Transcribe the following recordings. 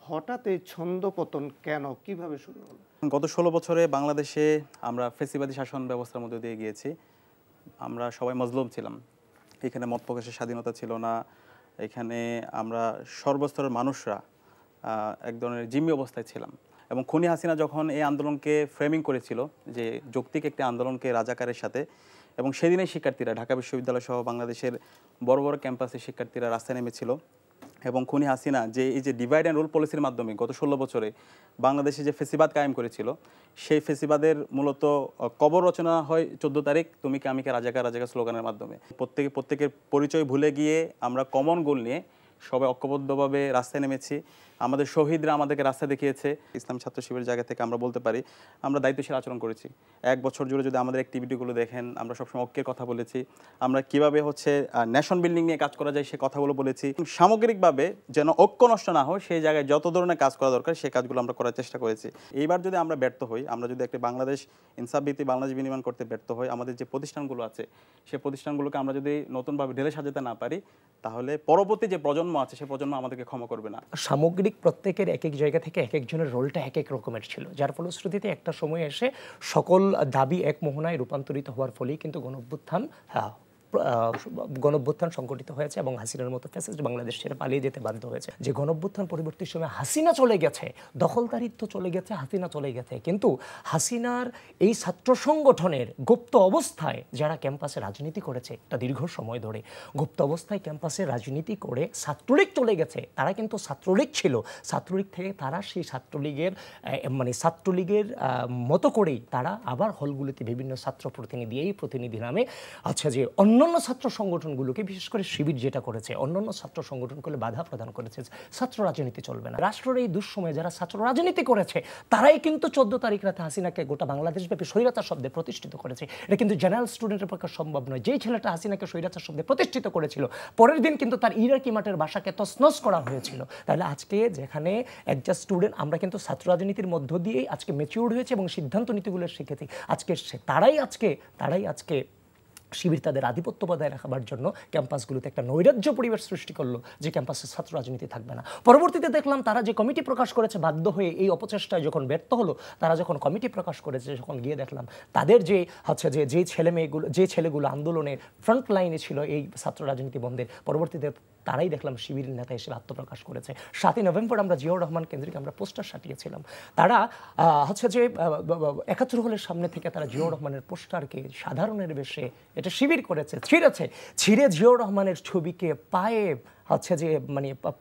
হঠাৎ এই ছন্দপতন কেন, কিভাবে শুরু হলো? গত ১৬ বছরে বাংলাদেশে আমরা ফ্যাসিবাদী শাসন ব্যবস্থার মধ্যে দিয়ে গিয়েছি। আমরা সবাই মজলুম ছিলাম। এখানে মত প্রকাশের স্বাধীনতা ছিল না। এখানে আমরা সর্বস্তরের মানুষরা এক ধরনের জিম্মি অবস্থায় ছিলাম। এবং খুনি হাসিনা যখন এই আন্দোলনকে ফ্রেমিং করেছিল যে যৌক্তিক একটি আন্দোলনকে রাজাকারের সাথে, এবং সেদিনের শিক্ষার্থীরা ঢাকা বিশ্ববিদ্যালয় সহ বাংলাদেশের বড় বড় ক্যাম্পাসের শিক্ষার্থীরা রাস্তায় নেমেছিল। এবং খুনি হাসিনা যে এই যে ডিভাইড অ্যান্ড রুল পলিসির মাধ্যমে গত ১৬ বছরে বাংলাদেশে যে ফেসিবাদ কায়েম করেছিল, সেই ফেসিবাদের মূলত কবর রচনা হয় ১৪ তারিখ তুমি কে আমি কে রাজাকার রাজাকার স্লোগানের মাধ্যমে। প্রত্যেকের পরিচয় ভুলে গিয়ে আমরা কমন গোল নিয়ে সবাই ঐক্যবদ্ধভাবে রাস্তায় নেমেছি। আমাদের শহীদরা আমাদেরকে রাস্তা দেখিয়েছে। ইসলামী ছাত্র শিবিরের জায়গা থেকে আমরা বলতে পারি আমরা দায়িত্বশীল আচরণ করেছি। এক বছর জুড়ে যদি আমাদের অ্যাক্টিভিটিগুলো দেখেন, আমরা সবসময় ঐক্যের কথা বলেছি। আমরা কিভাবে নেশন বিল্ডিং নিয়ে কাজ করা যায় সে কথাগুলো বলেছি। সামগ্রিকভাবে যেন ঐক্য নষ্ট না হয় সেই জায়গায় যত ধরনের কাজ করা দরকার সেই কাজগুলো আমরা করার চেষ্টা করেছি। এইবার যদি আমরা ব্যর্থ হই, আমরা যদি একটি বাংলাদেশ ইনসাফভিত্তিক বাংলাদেশ বিনির্মাণ করতে ব্যর্থ হই, আমাদের যে প্রতিষ্ঠানগুলো আছে সেই প্রতিষ্ঠানগুলোকে আমরা যদি নতুনভাবে ঢেলে সাজাতে না পারি, তাহলে পরবর্তী যে প্রজন্ম আছে সে প্রজন্ম আমাদেরকে ক্ষমা করবে না। সামগ্রিক প্রত্যেকের এক এক জায়গা থেকে এক একজনের রোলটা এক এক রকমের ছিল, যার ফলশ্রুতিতে একটা সময় এসে সকল দাবি এক মোহনায় রূপান্তরিত হওয়ার ফলেই কিন্তু গণঅভ্যুত্থান সংগঠিত হয়েছে এবং হাসিনার মতো ফ্যাসিস্ট বাংলাদেশ ছেড়ে পালিয়ে যেতে বাধ্য হয়েছে। যে গণঅভ্যুত্থান পরবর্তী সময় হাসিনা চলে গেছে, দখলদারিত্ব চলে গেছে, হাসিনা চলে গেছে, কিন্তু হাসিনার এই ছাত্র সংগঠনের গুপ্ত অবস্থায় যারা ক্যাম্পাসে রাজনীতি করেছে একটা দীর্ঘ সময় ধরে, গুপ্ত অবস্থায় ক্যাম্পাসে রাজনীতি করে ছাত্রলীগ চলে গেছে, তারা কিন্তু ছাত্রলীগ ছিল, ছাত্রলীগ থেকে তারা সেই ছাত্রলীগের মতো করেই তারা আবার হলগুলিতে বিভিন্ন ছাত্র প্রতিনিধি, এই প্রতিনিধি নামে যে অন্যান্য ছাত্র সংগঠনগুলোকে, বিশেষ করে শিবির যেটা করেছে, অন্যান্য ছাত্র সংগঠনগুলো বাধা প্রদান করেছে, ছাত্র রাজনীতি চলবে না। রাষ্ট্রের এই দুঃসময়ে যারা ছাত্র রাজনীতি করেছে তারাই কিন্তু ১৪ তারিখ রাতে হাসিনাকে গোটা বাংলাদেশব্যাপী স্বৈরাচার শব্দে প্রতিষ্ঠিত করেছে। এটা কিন্তু জেনারেল স্টুডেন্টের পক্ষে সম্ভব নয়। যেই ছেলেটা হাসিনাকে স্বৈরাচার শব্দে প্রতিষ্ঠিত করেছিল, পরের দিন কিন্তু তার ইরাকি মাঠের বাসাকে তছনছ করা হয়েছিল। তাহলে আজকে যেখানে একটা স্টুডেন্ট, আমরা কিন্তু ছাত্র রাজনীতির মধ্য দিয়েই আজকে ম্যাচিউরড হয়েছে এবং সিদ্ধান্ত নীতিগুলো শিখেছি। তারাই আজকে শিবির তাদের আধিপত্য বজায় রাখার জন্য ক্যাম্পাসগুলোতে একটা নৈরাজ্য পরিবেশ সৃষ্টি করলো যে ক্যাম্পাসে ছাত্র রাজনীতি থাকবে না। পরবর্তীতে দেখলাম তারা যে কমিটি প্রকাশ করেছে, বাধ্য হয়ে এই অপচেষ্টায় যখন ব্যর্থ হলো, তারা যখন কমিটি প্রকাশ করেছে, যখন গিয়ে দেখলাম তাদের যে ছেলেগুলো আন্দোলনের ফ্রন্ট লাইনে ছিল এই ছাত্র রাজনীতি বন্ধের, পরবর্তীতে তারাই দেখলাম শিবিরের নেতা হিসেবে আত্মপ্রকাশ করেছে। ৭ই নভেম্বর আমরা জিয়াউর রহমান কেন্দ্রিক আমরা পোস্টার সাটিয়েছিলাম। তারা ৭১ হলের সামনে থেকে তারা জিয়াউর রহমানের পোস্টারকে সাধারণের বেশে এটা শিবির করেছে, ছিঁড়ে জিয়াউর রহমানের ছবিকে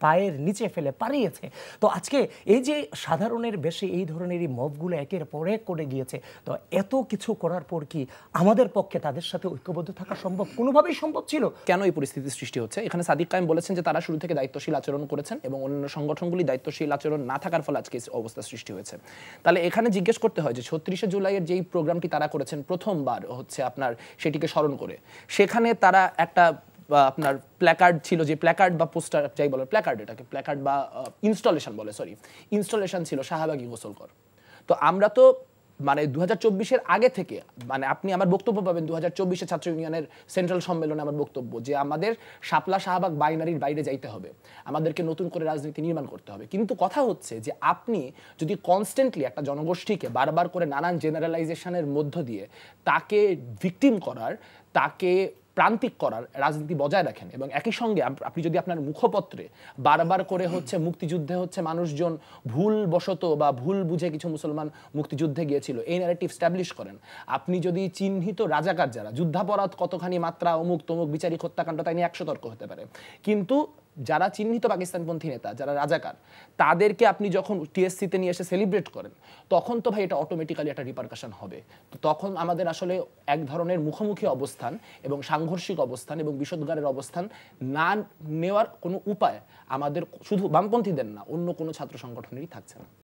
পায়ের নিচে ফেলে পালিয়েছে। তো আজকে এই যে সাধারণের বেশি এই ধরনেরই মবগুলো একের পর এক করে গিয়েছে, তো এত কিছু করার পর কি আমাদের পক্ষে তাদের সাথে ঐক্যবদ্ধ থাকা সম্ভব? কোনোভাবেই সম্ভব ছিল। কেন এই পরিস্থিতির সৃষ্টি হচ্ছে? এখানে সাদিক কায়েম বলেছেন যে তারা শুরু থেকে দায়িত্বশীল আচরণ করেছেন এবং অন্যান্য সংগঠনগুলি দায়িত্বশীল আচরণ না থাকার ফলে আজকে অবস্থা সৃষ্টি হয়েছে। তাহলে এখানে জিজ্ঞেস করতে হয় যে ৩৬শে জুলাইয়ের যেই প্রোগ্রামটি তারা করেছেন প্রথমবার আপনার সেটিকে স্মরণ করে, সেখানে তারা একটা আপনার প্ল্যাকার্ড ছিল, যে প্ল্যাকার্ড বা পোস্টার যাই বলে, প্ল্যাকার্ড বা ইনস্টলেশন ছিল শাহবাগী গোসল কর। তো আমরা তো ২০২৪-এর আগে থেকে, আপনি আমার বক্তব্য পাবেন ২০২৪-এ ছাত্র ইউনিয়নের সেন্ট্রাল সম্মেলনে আমার বক্তব্য যে আমাদের শাপলা শাহবাগ বাইনারির বাইরে যাইতে হবে, আমাদেরকে নতুন করে রাজনীতি নির্মাণ করতে হবে। কিন্তু কথা হচ্ছে যে আপনি যদি কনস্ট্যান্টলি একটা জনগোষ্ঠীকে বারবার করে নানান জেনারেলাইজেশনের মধ্য দিয়ে তাকে ভিকটিম করার, তাকে প্রান্তিক করার রাজনীতি বজায় রাখেন, এবং একই সঙ্গে আপনি যদি আপনার মুখপত্রে বারবার করে মুক্তিযুদ্ধে মানুষজন ভুলবশত বা ভুল বুঝে কিছু মুসলমান মুক্তিযুদ্ধে গিয়েছিল এই ন্যারেটিভ স্ট্যাবলিশ করেন, আপনি যদি চিহ্নিত রাজাকার যারা যুদ্ধাপরাধ কতখানি মাত্রা অমুক তমুক বিচারিক হত্যাকাণ্ড তাই নিয়ে ১০০ তর্ক হতে পারে, কিন্তু যারা চিহ্নিত পাকিস্তানপন্থী নেতা, যারা রাজাকার, তাদেরকে আপনি যখন টিএসসিতে নিয়ে এসে সেলিব্রেট করেন, তখন তো ভাই এটা অটোমেটিক্যালি একটা রিপারকাশন হবে। তো তখন আমাদের আসলে এক ধরনের মুখোমুখি অবস্থান এবং সাংঘর্ষিক অবস্থান এবং বিষোদ্গারের অবস্থান না নেওয়ার কোনো উপায় আমাদের শুধু বামপন্থীদের না, অন্য কোনো ছাত্র সংগঠনেরই থাকছে না।